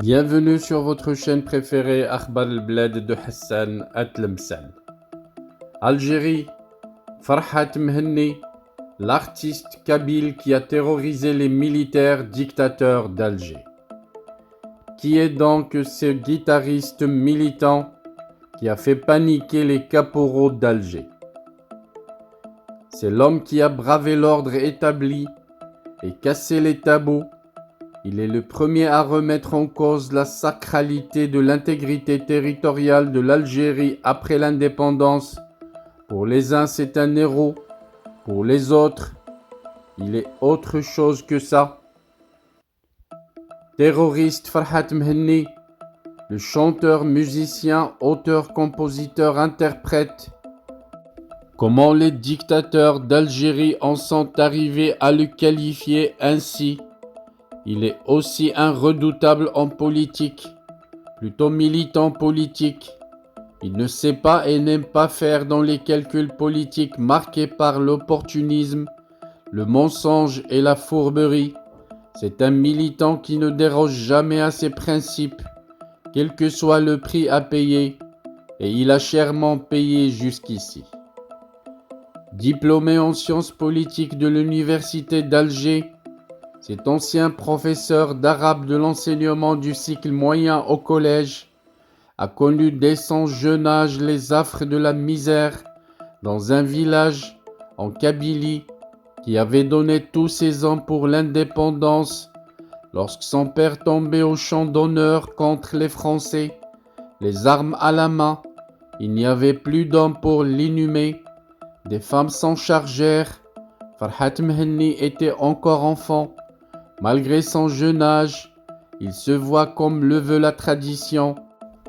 Bienvenue sur votre chaîne préférée Akhbar al-Blad de Hassan Atlemsan. Algérie, Farhat Mhenni, l'artiste kabyle qui a terrorisé les militaires dictateurs d'Alger. Qui est donc ce guitariste militant qui a fait paniquer les caporaux d'Alger? C'est l'homme qui a bravé l'ordre établi et cassé les tabous. Il est le premier à remettre en cause la sacralité de l'intégrité territoriale de l'Algérie après l'indépendance. Pour les uns, c'est un héros. Pour les autres, il est autre chose que ça. Terroriste Farhat Mhenni, le chanteur, musicien, auteur, compositeur, interprète. Comment les dictateurs d'Algérie en sont arrivés à le qualifier ainsi? Il est aussi un redoutable homme politique, plutôt militant politique. Il ne sait pas et n'aime pas faire dans les calculs politiques marqués par l'opportunisme, le mensonge et la fourberie. C'est un militant qui ne déroge jamais à ses principes, quel que soit le prix à payer, et il a chèrement payé jusqu'ici. Diplômé en sciences politiques de l'université d'Alger, cet ancien professeur d'arabe de l'enseignement du cycle moyen au collège a connu dès son jeune âge les affres de la misère dans un village en Kabylie qui avait donné tous ses ans pour l'indépendance. Lorsque son père tombait au champ d'honneur contre les Français, les armes à la main, il n'y avait plus d'hommes pour l'inhumer. Des femmes s'en chargèrent. Farhat Mhenni était encore enfant. Malgré son jeune âge, il se voit, comme le veut la tradition,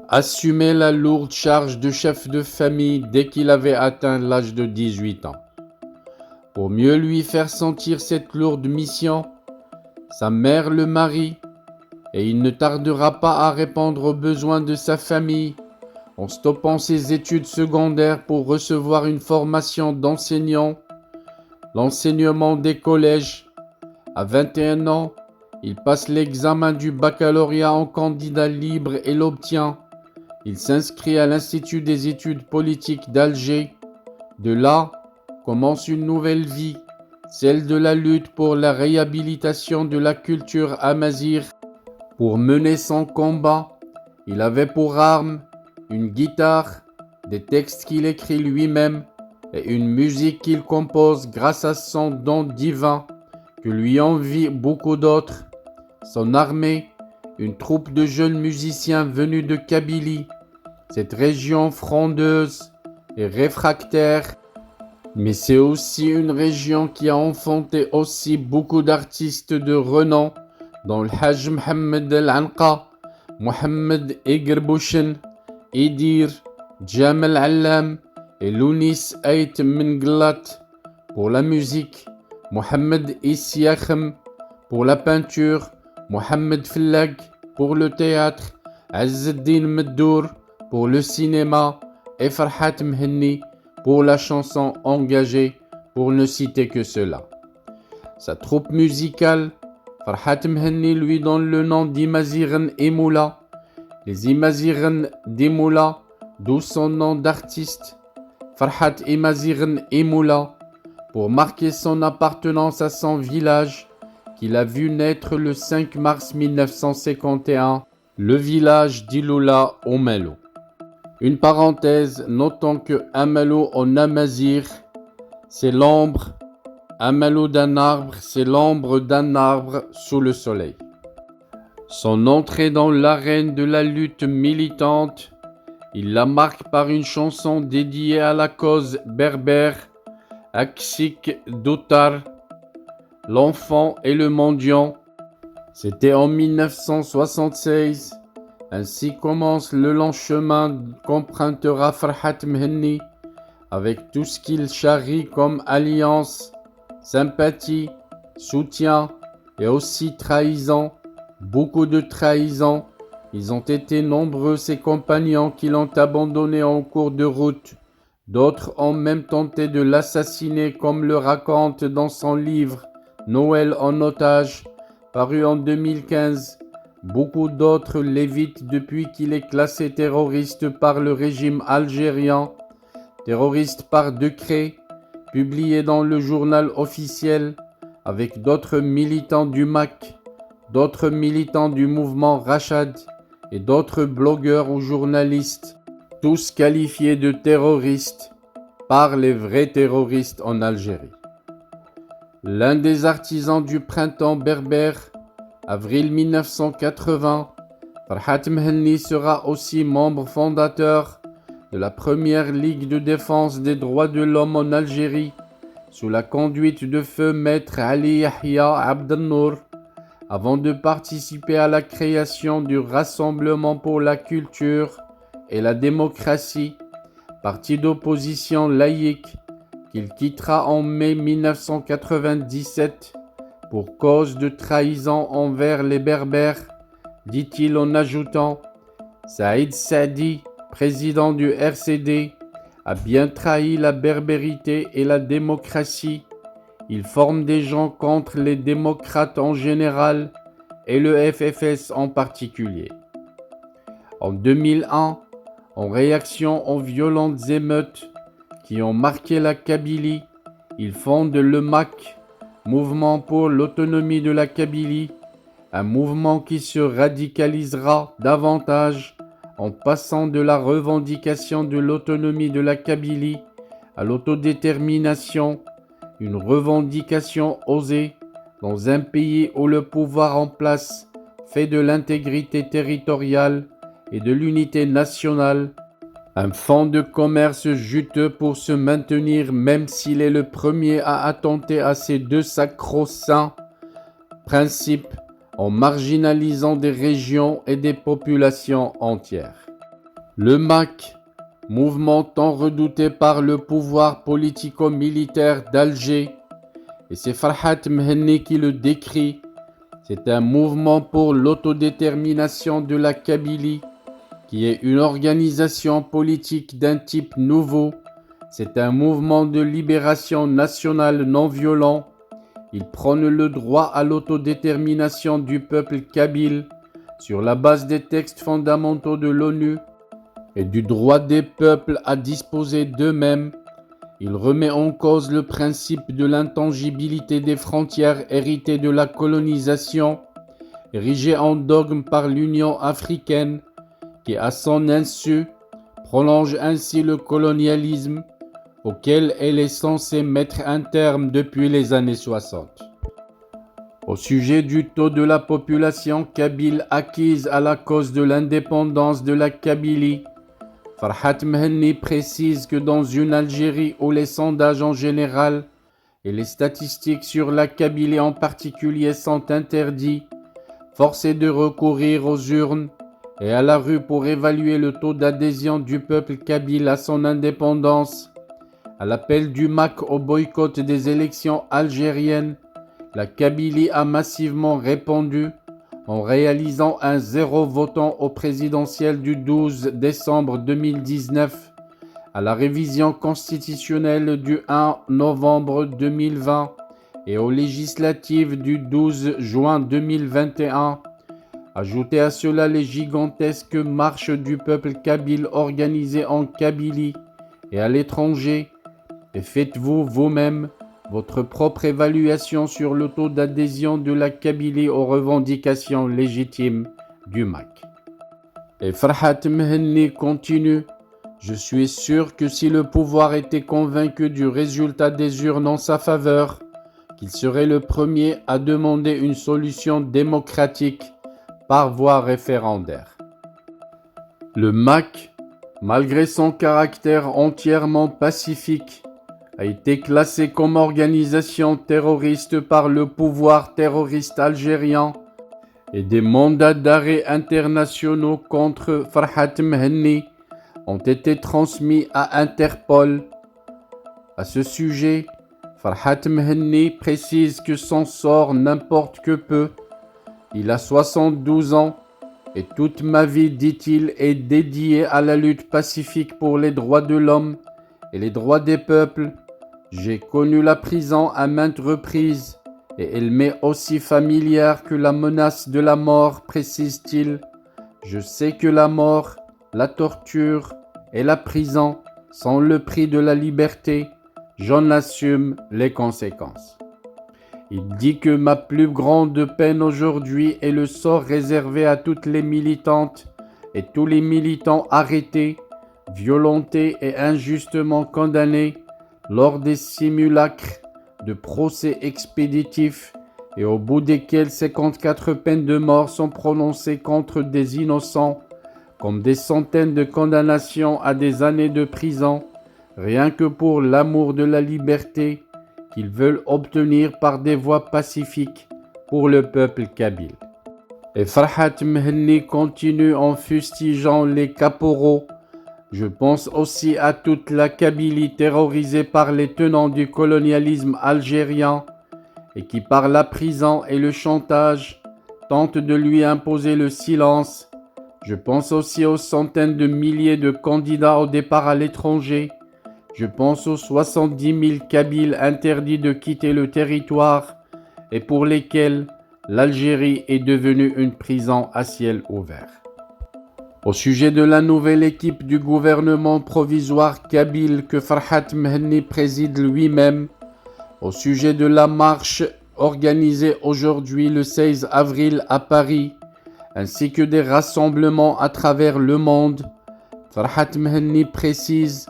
assumer la lourde charge de chef de famille dès qu'il avait atteint l'âge de 18 ans. Pour mieux lui faire sentir cette lourde mission, sa mère le marie et il ne tardera pas à répondre aux besoins de sa famille en stoppant ses études secondaires pour recevoir une formation d'enseignant, l'enseignement des collèges. À 21 ans, il passe l'examen du baccalauréat en candidat libre et l'obtient. Il s'inscrit à l'Institut des études politiques d'Alger. De là, commence une nouvelle vie, celle de la lutte pour la réhabilitation de la culture amazigh. Pour mener son combat, il avait pour arme une guitare, des textes qu'il écrit lui-même et une musique qu'il compose grâce à son don divin que lui envient beaucoup d'autres. Son armée, une troupe de jeunes musiciens venus de Kabylie, cette région frondeuse et réfractaire, mais c'est aussi une région qui a enfanté aussi beaucoup d'artistes de renom, dont le Hajj Mohamed El-Anqa, Mohamed Egerbouchen, Edir, Jamal Allam et Lounis Ait Menglat pour la musique, Mohamed Issiakhem pour la peinture, Mohamed Fellag pour le théâtre, Azzeddin Meddour pour le cinéma et Farhat Mhenni pour la chanson engagée, pour ne citer que cela. Sa troupe musicale, Farhat Mhenni lui donne le nom d'Imaziren Emoula. Les Imaziren d'Emoula, d'où son nom d'artiste, Farhat Imaziren Emoula, pour marquer son appartenance à son village qu'il a vu naître le 5 mars 1951, le village d'Iloula au Melo. Une parenthèse, notons que Amelo en amazigh, c'est l'ombre. Amelo d'un arbre, c'est l'ombre d'un arbre sous le soleil. Son entrée dans l'arène de la lutte militante, il la marque par une chanson dédiée à la cause berbère, Aksik Doutar, l'enfant et le mendiant. C'était en 1976. Ainsi commence le long chemin qu'empruntera Farhat Mhenni avec tout ce qu'il charrie comme alliance, sympathie, soutien et aussi trahison. Beaucoup de trahisons. Ils ont été nombreux ses compagnons qui l'ont abandonné en cours de route. D'autres ont même tenté de l'assassiner, comme le raconte dans son livre Noël en otage, paru en 2015. beaucoup d'autres l'évitent depuis qu'il est classé terroriste par le régime algérien, terroriste par décret, publié dans le journal officiel, avec d'autres militants du MAC, d'autres militants du mouvement Rachad et d'autres blogueurs ou journalistes, tous qualifiés de terroristes par les vrais terroristes en Algérie. L'un des artisans du printemps berbère, avril 1980, Farhat Mhenni sera aussi membre fondateur de la première Ligue de défense des droits de l'homme en Algérie, sous la conduite de feu Maître Ali Yahya Abdelnour, avant de participer à la création du Rassemblement pour la culture et la démocratie, parti d'opposition laïque qu'il quittera en mai 1997 pour cause de trahison envers les Berbères, dit-il en ajoutant « Saïd Saadi, président du RCD, a bien trahi la berbérité et la démocratie. Il forme des gens contre les démocrates en général et le FFS en particulier. » En 2001, en réaction aux violentes émeutes qui ont marqué la Kabylie, il fonde le MAC, Mouvement pour l'autonomie de la Kabylie, un mouvement qui se radicalisera davantage en passant de la revendication de l'autonomie de la Kabylie à l'autodétermination, une revendication osée dans un pays où le pouvoir en place fait de l'intégrité territoriale et de l'unité nationale un fonds de commerce juteux pour se maintenir même s'il est le premier à attenter à ces deux sacro-saints principes en marginalisant des régions et des populations entières. Le MAC, mouvement tant redouté par le pouvoir politico-militaire d'Alger, et c'est Farhat Mhenni qui le décrit, c'est un mouvement pour l'autodétermination de la Kabylie, qui est une organisation politique d'un type nouveau. C'est un mouvement de libération nationale non violent. Il prône le droit à l'autodétermination du peuple kabyle sur la base des textes fondamentaux de l'ONU et du droit des peuples à disposer d'eux-mêmes. Il remet en cause le principe de l'intangibilité des frontières héritées de la colonisation, érigé en dogme par l'Union africaine, qui à son insu prolonge ainsi le colonialisme auquel elle est censée mettre un terme depuis les années 60. Au sujet du taux de la population kabyle acquise à la cause de l'indépendance de la Kabylie, Farhat Mhenni précise que dans une Algérie où les sondages en général et les statistiques sur la Kabylie en particulier sont interdits, force est de recourir aux urnes et à la rue pour évaluer le taux d'adhésion du peuple kabyle à son indépendance. À l'appel du MAC au boycott des élections algériennes, la Kabylie a massivement répondu en réalisant un zéro votant au présidentiel du 12 décembre 2019, à la révision constitutionnelle du 1 novembre 2020 et aux législatives du 12 juin 2021. Ajoutez à cela les gigantesques marches du peuple kabyle organisées en Kabylie et à l'étranger, et faites-vous vous-même votre propre évaluation sur le taux d'adhésion de la Kabylie aux revendications légitimes du MAC. Et Farhat Mhenni continue: je suis sûr que si le pouvoir était convaincu du résultat des urnes en sa faveur, qu'il serait le premier à demander une solution démocratique par voie référendaire. Le MAC, malgré son caractère entièrement pacifique, a été classé comme organisation terroriste par le pouvoir terroriste algérien et des mandats d'arrêt internationaux contre Farhat Mhenni ont été transmis à Interpol. À ce sujet, Farhat Mhenni précise que son sort n'importe que peu. Il a 72 ans et toute ma vie, dit-il, est dédiée à la lutte pacifique pour les droits de l'homme et les droits des peuples. J'ai connu la prison à maintes reprises et elle m'est aussi familière que la menace de la mort, précise-t-il. Je sais que la mort, la torture et la prison sont le prix de la liberté. J'en assume les conséquences. Il dit que ma plus grande peine aujourd'hui est le sort réservé à toutes les militantes et tous les militants arrêtés, violentés et injustement condamnés lors des simulacres de procès expéditifs et au bout desquels 54 peines de mort sont prononcées contre des innocents, comme des centaines de condamnations à des années de prison, rien que pour l'amour de la liberté qu'ils veulent obtenir par des voies pacifiques pour le peuple kabyle. Et Farhat Mhenni continue en fustigeant les caporaux. Je pense aussi à toute la Kabylie terrorisée par les tenants du colonialisme algérien et qui par la prison et le chantage tentent de lui imposer le silence. Je pense aussi aux centaines de milliers de candidats au départ à l'étranger. Je pense aux 70 000 Kabyles interdits de quitter le territoire et pour lesquels l'Algérie est devenue une prison à ciel ouvert. Au sujet de la nouvelle équipe du gouvernement provisoire kabyle que Farhat Mhenni préside lui-même, au sujet de la marche organisée aujourd'hui le 16 avril à Paris, ainsi que des rassemblements à travers le monde, Farhat Mhenni précise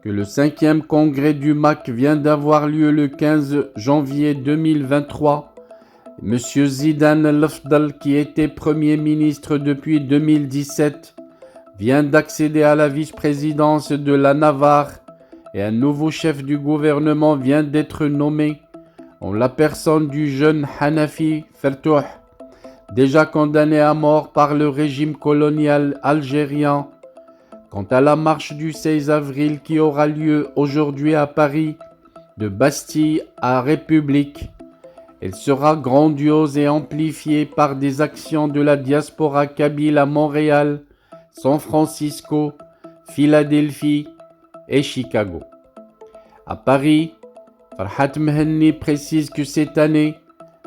que le 5e congrès du MAC vient d'avoir lieu le 15 janvier 2023. Monsieur Zidane Lafdal, qui était Premier ministre depuis 2017, vient d'accéder à la vice-présidence de la Navarre et un nouveau chef du gouvernement vient d'être nommé en la personne du jeune Hanafi Fertouh, déjà condamné à mort par le régime colonial algérien. Quant à la marche du 16 avril qui aura lieu aujourd'hui à Paris, de Bastille à République, elle sera grandiose et amplifiée par des actions de la diaspora kabyle à Montréal, San Francisco, Philadelphie et Chicago. À Paris, Farhat Mhenni précise que cette année,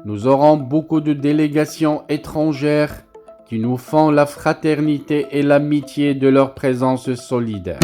nous aurons beaucoup de délégations étrangères qui nous font la fraternité et l'amitié de leur présence solidaire.